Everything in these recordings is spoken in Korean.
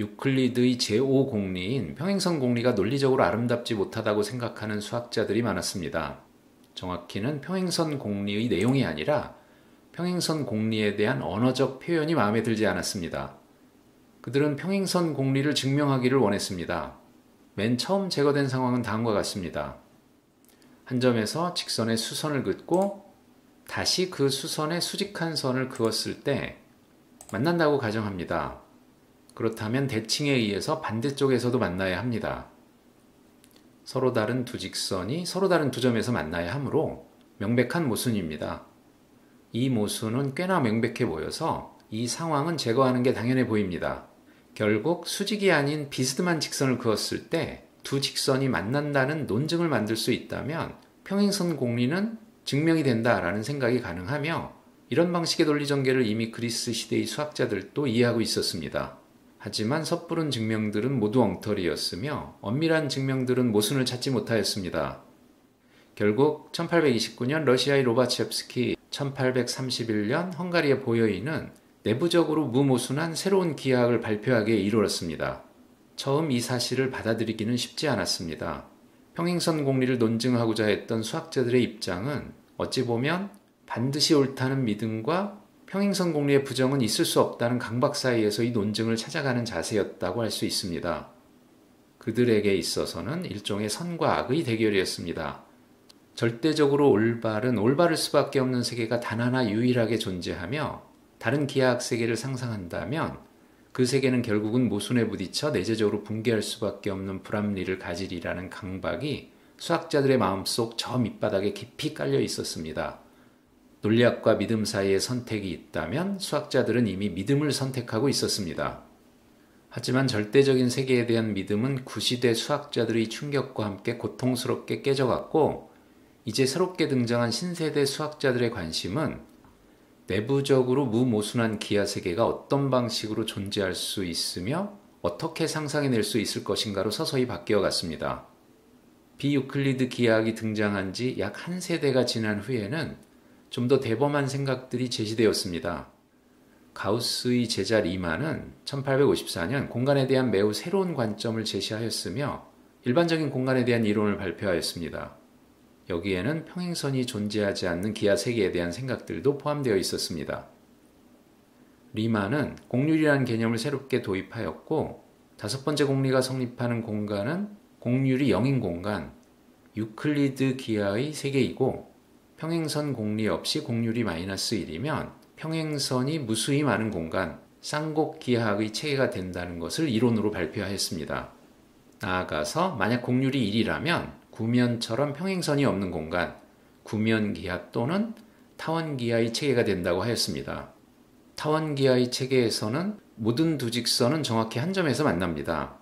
유클리드의 제5공리인 평행선 공리가 논리적으로 아름답지 못하다고 생각하는 수학자들이 많았습니다. 정확히는 평행선 공리의 내용이 아니라 평행선 공리에 대한 언어적 표현이 마음에 들지 않았습니다. 그들은 평행선 공리를 증명하기를 원했습니다. 맨 처음 제거된 상황은 다음과 같습니다. 한 점에서 직선의 수선을 긋고 다시 그 수선에 수직한 선을 그었을 때 만난다고 가정합니다. 그렇다면 대칭에 의해서 반대쪽에서도 만나야 합니다. 서로 다른 두 직선이 서로 다른 두 점에서 만나야 하므로 명백한 모순입니다. 이 모순은 꽤나 명백해 보여서 이 상황은 제거하는 게 당연해 보입니다. 결국 수직이 아닌 비스듬한 직선을 그었을 때 두 직선이 만난다는 논증을 만들 수 있다면 평행선 공리는 증명이 된다라는 생각이 가능하며 이런 방식의 논리 전개를 이미 그리스 시대의 수학자들도 이해하고 있었습니다. 하지만 섣부른 증명들은 모두 엉터리였으며 엄밀한 증명들은 모순을 찾지 못하였습니다. 결국 1829년 러시아의 로바첵스키, 1831년 헝가리의 보여이는 내부적으로 무모순한 새로운 기하학을 발표하기에 이르렀습니다. 처음 이 사실을 받아들이기는 쉽지 않았습니다. 평행선 공리를 논증하고자 했던 수학자들의 입장은 어찌 보면 반드시 옳다는 믿음과 평행선 공리의 부정은 있을 수 없다는 강박 사이에서 이 논증을 찾아가는 자세였다고 할 수 있습니다. 그들에게 있어서는 일종의 선과 악의 대결이었습니다. 절대적으로 올바를 수밖에 없는 세계가 단 하나 유일하게 존재하며 다른 기하학 세계를 상상한다면 그 세계는 결국은 모순에 부딪혀 내재적으로 붕괴할 수밖에 없는 불합리를 가지리라는 강박이 수학자들의 마음속 저 밑바닥에 깊이 깔려 있었습니다. 논리학과 믿음 사이에 선택이 있다면 수학자들은 이미 믿음을 선택하고 있었습니다. 하지만 절대적인 세계에 대한 믿음은 구시대 수학자들의 충격과 함께 고통스럽게 깨져갔고 이제 새롭게 등장한 신세대 수학자들의 관심은 내부적으로 무모순한 기하 세계가 어떤 방식으로 존재할 수 있으며 어떻게 상상해낼 수 있을 것인가로 서서히 바뀌어 갔습니다. 비유클리드 기하학이 등장한 지 약 한 세대가 지난 후에는 좀 더 대범한 생각들이 제시되었습니다. 가우스의 제자 리만은 1854년 공간에 대한 매우 새로운 관점을 제시하였으며 일반적인 공간에 대한 이론을 발표하였습니다. 여기에는 평행선이 존재하지 않는 기하 세계에 대한 생각들도 포함되어 있었습니다. 리만은 공률이라는 개념을 새롭게 도입하였고 다섯 번째 공리가 성립하는 공간은 공률이 0인 공간, 유클리드 기하의 세계이고 평행선 공리 없이 공률이 -1이면 평행선이 무수히 많은 공간, 쌍곡 기하학의 체계가 된다는 것을 이론으로 발표하였습니다. 나아가서 만약 공률이 1이라면 구면처럼 평행선이 없는 공간, 구면기하 또는 타원기하의 체계가 된다고 하였습니다. 타원기하의 체계에서는 모든 두 직선은 정확히 한 점에서 만납니다.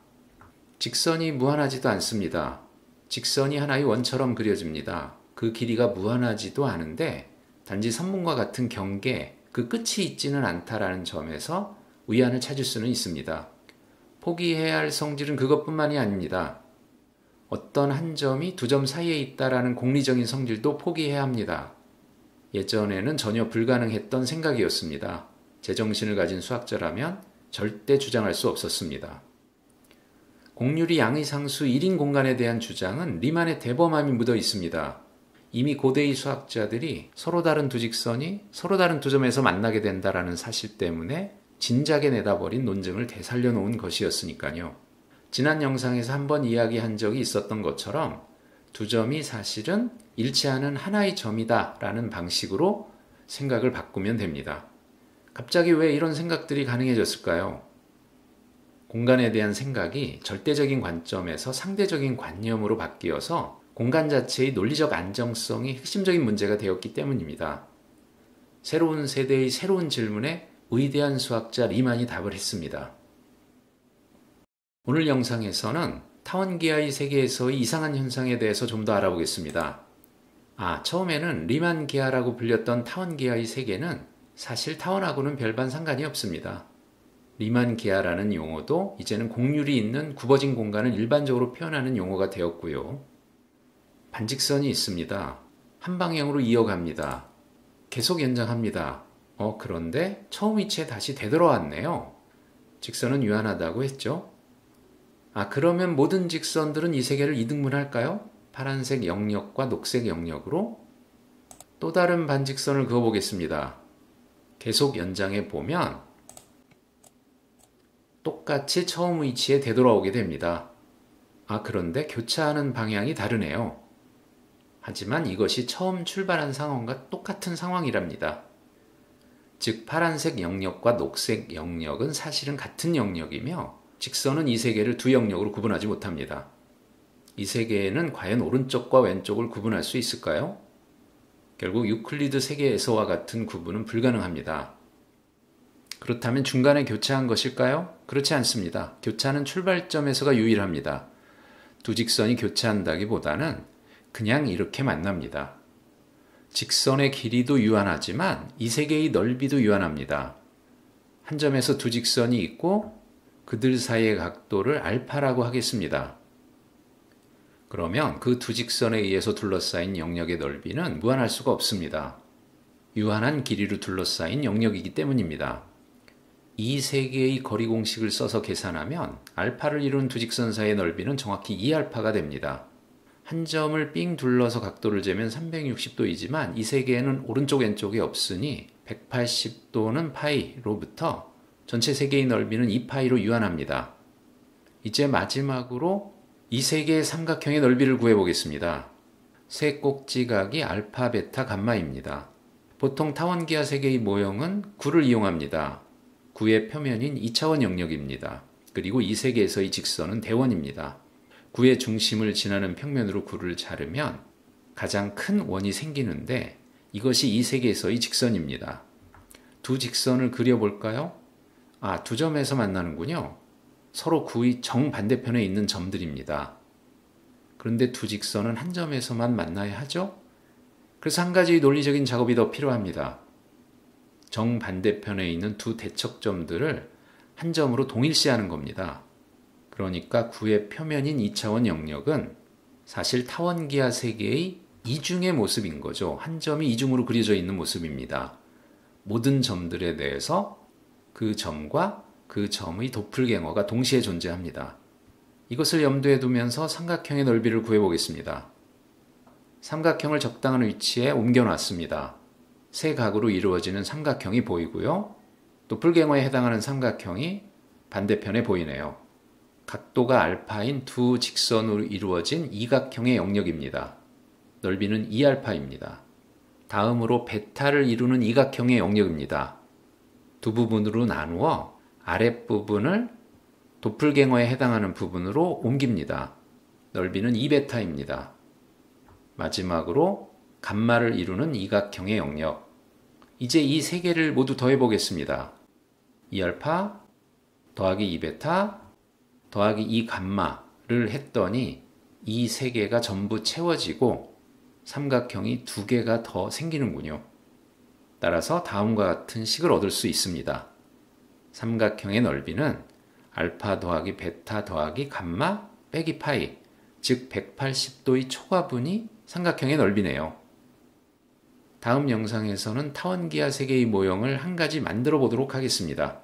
직선이 무한하지도 않습니다. 직선이 하나의 원처럼 그려집니다. 그 길이가 무한하지도 않은데 단지 선문과 같은 경계, 그 끝이 있지는 않다라는 점에서 위안을 찾을 수는 있습니다. 포기해야 할 성질은 그것뿐만이 아닙니다. 어떤 한 점이 두 점 사이에 있다라는 공리적인 성질도 포기해야 합니다. 예전에는 전혀 불가능했던 생각이었습니다. 제정신을 가진 수학자라면 절대 주장할 수 없었습니다. 공률이 양의 상수 1인 공간에 대한 주장은 리만의 대범함이 묻어 있습니다. 이미 고대의 수학자들이 서로 다른 두 직선이 서로 다른 두 점에서 만나게 된다라는 사실 때문에 진작에 내다버린 논증을 되살려 놓은 것이었으니까요. 지난 영상에서 한번 이야기한 적이 있었던 것처럼 두 점이 사실은 일치하는 하나의 점이다 라는 방식으로 생각을 바꾸면 됩니다. 갑자기 왜 이런 생각들이 가능해졌을까요? 공간에 대한 생각이 절대적인 관점에서 상대적인 관념으로 바뀌어서 공간 자체의 논리적 안정성이 핵심적인 문제가 되었기 때문입니다. 새로운 세대의 새로운 질문에 위대한 수학자 리만이 답을 했습니다. 오늘 영상에서는 타원기하의 세계에서의 이상한 현상에 대해서 좀 더 알아보겠습니다. 처음에는 리만 기하라고 불렸던 타원기하의 세계는 사실 타원하고는 별반 상관이 없습니다. 리만 기하라는 용어도 이제는 공률이 있는 굽어진 공간을 일반적으로 표현하는 용어가 되었고요. 반직선이 있습니다. 한 방향으로 이어갑니다. 계속 연장합니다. 그런데 처음 위치에 다시 되돌아왔네요. 직선은 유한하다고 했죠. 그러면 모든 직선들은 이 세계를 이등분할까요? 파란색 영역과 녹색 영역으로 또 다른 반직선을 그어보겠습니다. 계속 연장해 보면 똑같이 처음 위치에 되돌아오게 됩니다. 그런데 교차하는 방향이 다르네요. 하지만 이것이 처음 출발한 상황과 똑같은 상황이랍니다. 즉 파란색 영역과 녹색 영역은 사실은 같은 영역이며 직선은 이 세계를 두 영역으로 구분하지 못합니다. 이 세계에는 과연 오른쪽과 왼쪽을 구분할 수 있을까요? 결국 유클리드 세계에서와 같은 구분은 불가능합니다. 그렇다면 중간에 교차한 것일까요? 그렇지 않습니다. 교차는 출발점에서가 유일합니다. 두 직선이 교차한다기보다는 그냥 이렇게 만납니다. 직선의 길이도 유한하지만 이 세계의 넓이도 유한합니다. 한 점에서 두 직선이 있고 그들 사이의 각도를 알파라고 하겠습니다. 그러면 그 두 직선에 의해서 둘러싸인 영역의 넓이는 무한할 수가 없습니다. 유한한 길이로 둘러싸인 영역이기 때문입니다. 이 세 개의 거리 공식을 써서 계산하면 알파를 이룬 두 직선 사이의 넓이는 정확히 2알파가 됩니다. 한 점을 삥 둘러서 각도를 재면 360도이지만 이 세 개에는 오른쪽 왼쪽이 없으니 180도는 파이로부터 전체 세계의 넓이는 2파이로 유한합니다. 이제 마지막으로 이 세 개의 삼각형의 넓이를 구해보겠습니다. 세 꼭지각이 알파, 베타, 감마입니다. 보통 타원기하 세계의 모형은 구를 이용합니다. 구의 표면인 2차원 영역입니다. 그리고 이 세계에서의 직선은 대원입니다. 구의 중심을 지나는 평면으로 구를 자르면 가장 큰 원이 생기는데 이것이 이 세계에서의 직선입니다. 두 직선을 그려볼까요? 두 점에서 만나는군요. 서로 구의 정반대편에 있는 점들입니다. 그런데 두 직선은 한 점에서만 만나야 하죠? 그래서 한 가지 논리적인 작업이 더 필요합니다. 정반대편에 있는 두 대척점들을 한 점으로 동일시하는 겁니다. 그러니까 구의 표면인 2차원 영역은 사실 타원기하 세계의 이중의 모습인 거죠. 한 점이 이중으로 그려져 있는 모습입니다. 모든 점들에 대해서 그 점과 그 점의 도플갱어가 동시에 존재합니다. 이것을 염두에 두면서 삼각형의 넓이를 구해보겠습니다. 삼각형을 적당한 위치에 옮겨놨습니다. 세 각으로 이루어지는 삼각형이 보이고요. 도플갱어에 해당하는 삼각형이 반대편에 보이네요. 각도가 알파인 두 직선으로 이루어진 이각형의 영역입니다. 넓이는 2알파입니다. 다음으로 베타를 이루는 이각형의 영역입니다. 두 부분으로 나누어 아랫부분을 도플갱어에 해당하는 부분으로 옮깁니다. 넓이는 2베타입니다. 마지막으로 감마를 이루는 이각형의 영역. 이제 이 세 개를 모두 더해보겠습니다. 2알파 더하기 2베타 더하기 2감마를 했더니 이 세 개가 전부 채워지고 삼각형이 두 개가 더 생기는군요. 따라서 다음과 같은 식을 얻을 수 있습니다. 삼각형의 넓이는 알파 더하기 베타 더하기 감마 빼기 파이, 즉 180도의 초과분이 삼각형의 넓이네요. 다음 영상에서는 타원기하 세계의 모형을 한 가지 만들어 보도록 하겠습니다.